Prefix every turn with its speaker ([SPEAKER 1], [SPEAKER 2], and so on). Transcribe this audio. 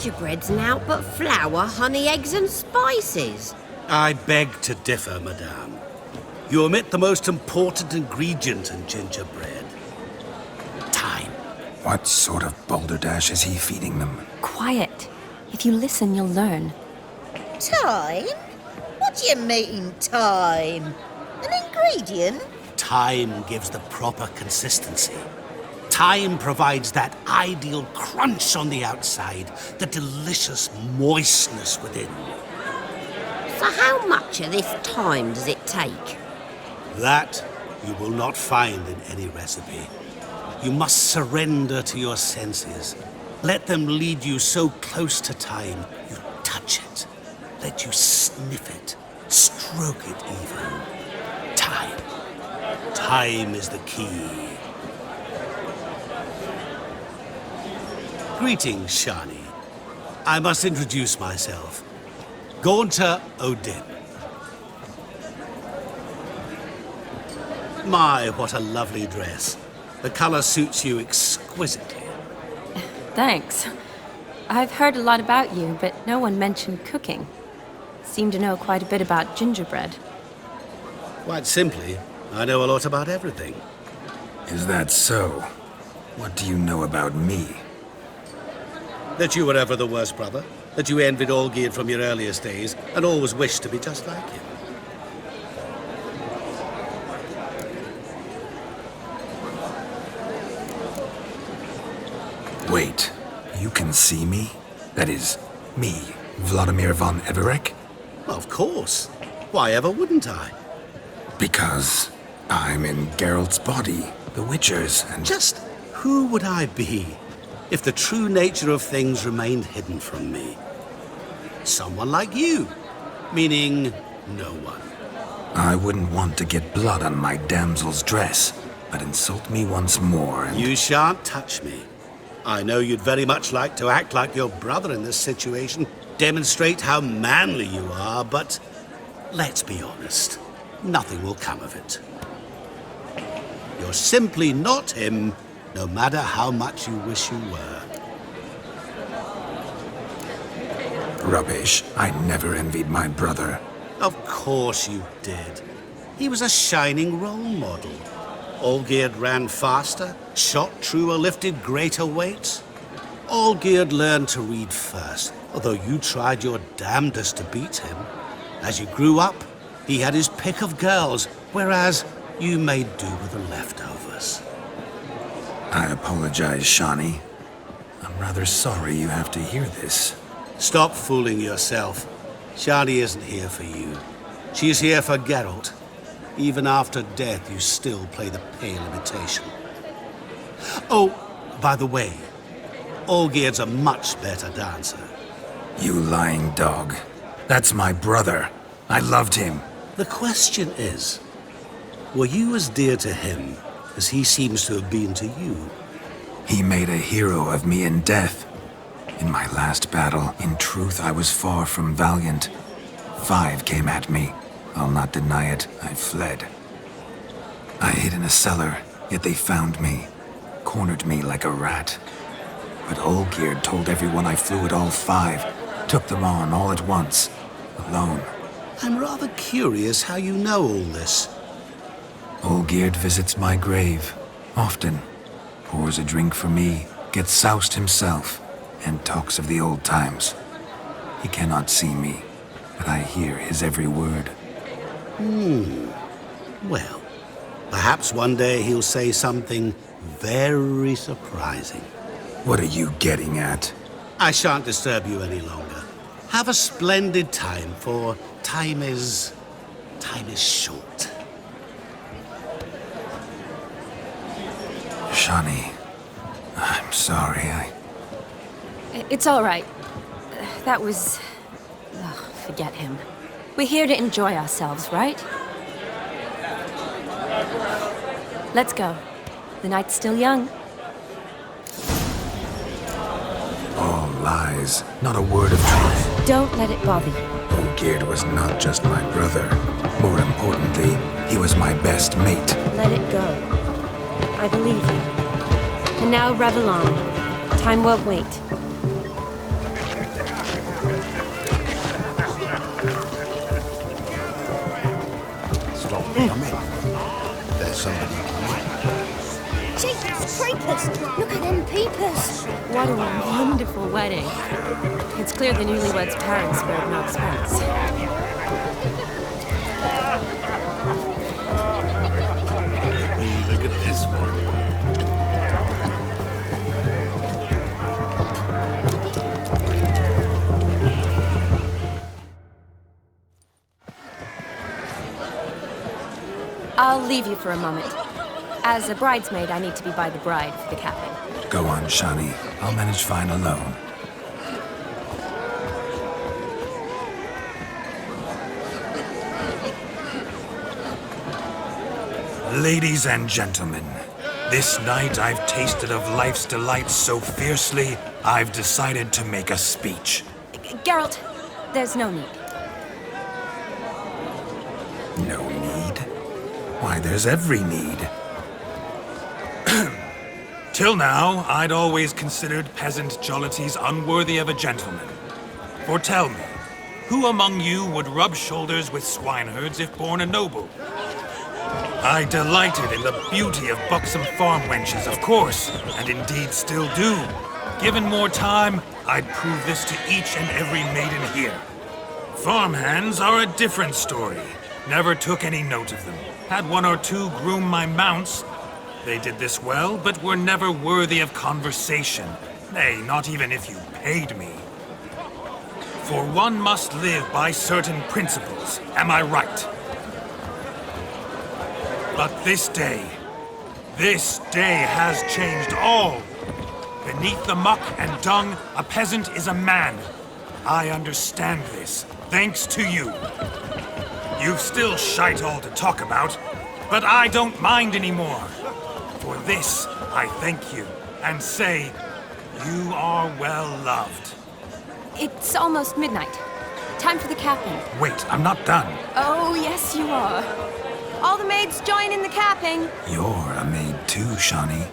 [SPEAKER 1] gingerbread's naught but flour, honey, eggs and spices.
[SPEAKER 2] I beg to differ, madame. You omit the most important ingredient in gingerbread. Time.
[SPEAKER 3] What sort of balderdash is he feeding them?
[SPEAKER 4] Quiet. If you listen, you'll learn.
[SPEAKER 5] Time? What do you mean, time? An ingredient?
[SPEAKER 2] Time gives the proper consistency. Time provides that ideal crunch on the outside, the delicious moistness within.
[SPEAKER 1] So how much of this time does it take?
[SPEAKER 2] That you will not find in any recipe. You must surrender to your senses. Let them lead you so close to time, you touch it. Let you sniff it, stroke it even. Time. Time is the key. Greetings, Shani. I must introduce myself. Gaunter Odin. My, what a lovely dress. The color suits you exquisitely.
[SPEAKER 4] Thanks. I've heard a lot about you, but no one mentioned cooking. Seem to know quite a bit about gingerbread.
[SPEAKER 2] Quite simply, I know a lot about everything.
[SPEAKER 3] Is that so? What do you know about me?
[SPEAKER 2] That you were ever the worst brother, that you envied Olgierd from your earliest days, and always wished to be just like him.
[SPEAKER 3] Wait, you can see me? That is, me, Vladimir von Everek?
[SPEAKER 2] Of course. Why ever wouldn't I?
[SPEAKER 3] Because I'm in Geralt's body, the Witcher's, and...
[SPEAKER 2] Just who would I be if the true nature of things remained hidden from me? Someone like you, meaning no one.
[SPEAKER 3] I wouldn't want to get blood on my damsel's dress, but insult me once more and...
[SPEAKER 2] You shan't touch me. I know you'd very much like to act like your brother in this situation, demonstrate how manly you are, but let's be honest, nothing will come of it. You're simply not him, no matter how much you wish you were.
[SPEAKER 3] Rubbish. I never envied my brother.
[SPEAKER 2] Of course you did. He was a shining role model. Olgierd ran faster, shot truer, lifted greater weights. Olgierd learned to read first, although you tried your damnedest to beat him. As you grew up, he had his pick of girls, whereas you made do with the leftovers.
[SPEAKER 3] I apologize, Shani. I'm rather sorry you have to hear this.
[SPEAKER 2] Stop fooling yourself. Shani isn't here for you. She's here for Geralt. Even after death, you still play the pale imitation. Oh, by the way, Olgierd's a much better dancer.
[SPEAKER 3] You lying dog. That's my brother. I loved him.
[SPEAKER 2] The question is, were you as dear to him as he seems to have been to you?
[SPEAKER 3] He made a hero of me in death. In my last battle, in truth, I was far from valiant. 5 came at me. I'll not deny it, I fled. I hid in a cellar, yet they found me, cornered me like a rat. But Olgierd told everyone I flew at all 5, took them on all at once, alone.
[SPEAKER 2] I'm rather curious how you know all this.
[SPEAKER 3] Olgierd visits my grave, often. Pours a drink for me, gets soused himself, and talks of the old times. He cannot see me, but I hear his every word.
[SPEAKER 2] Well, perhaps one day he'll say something very surprising.
[SPEAKER 3] What are you getting at?
[SPEAKER 2] I shan't disturb you any longer. Have a splendid time, for time is short.
[SPEAKER 3] Shani, I'm sorry,
[SPEAKER 4] It's all right. That was... Ugh, forget him. We're here to enjoy ourselves, right? Let's go. The night's still young.
[SPEAKER 3] All lies, not a word of truth.
[SPEAKER 4] Don't let it bother you.
[SPEAKER 3] Olgierd was not just my brother. More importantly, he was my best mate.
[SPEAKER 4] Let it go. I believe you. And now revel on. Time won't wait.
[SPEAKER 5] Look at them peepers.
[SPEAKER 4] What a wonderful wedding. It's clear the newlyweds' parents spared no expense.
[SPEAKER 2] Look at this one.
[SPEAKER 4] I'll leave you for a moment. As a bridesmaid, I need to be by the bride for the capping.
[SPEAKER 3] Go on, Shani. I'll manage fine alone. Ladies and gentlemen, this night I've tasted of life's delights so fiercely, I've decided to make a speech.
[SPEAKER 4] Geralt, there's no need.
[SPEAKER 3] No need? Why, there's every need. Till now, I'd always considered peasant jollities unworthy of a gentleman. For tell me, who among you would rub shoulders with swineherds if born a noble? I delighted in the beauty of buxom farm wenches, of course, and indeed still do. Given more time, I'd prove this to each and every maiden here. Farmhands are a different story. Never took any note of them. Had one or two groom my mounts. They did this well, but were never worthy of conversation. Nay, not even if you paid me. For one must live by certain principles, am I right? But this day has changed all. Beneath the muck and dung, a peasant is a man. I understand this, thanks to you. You've still shite all to talk about, but I don't mind anymore. For this, I thank you, and say, you are well loved.
[SPEAKER 4] It's almost midnight. Time for the capping.
[SPEAKER 3] Wait, I'm not done.
[SPEAKER 4] Oh, yes, you are. All the maids join in the capping.
[SPEAKER 3] You're a maid too, Shani.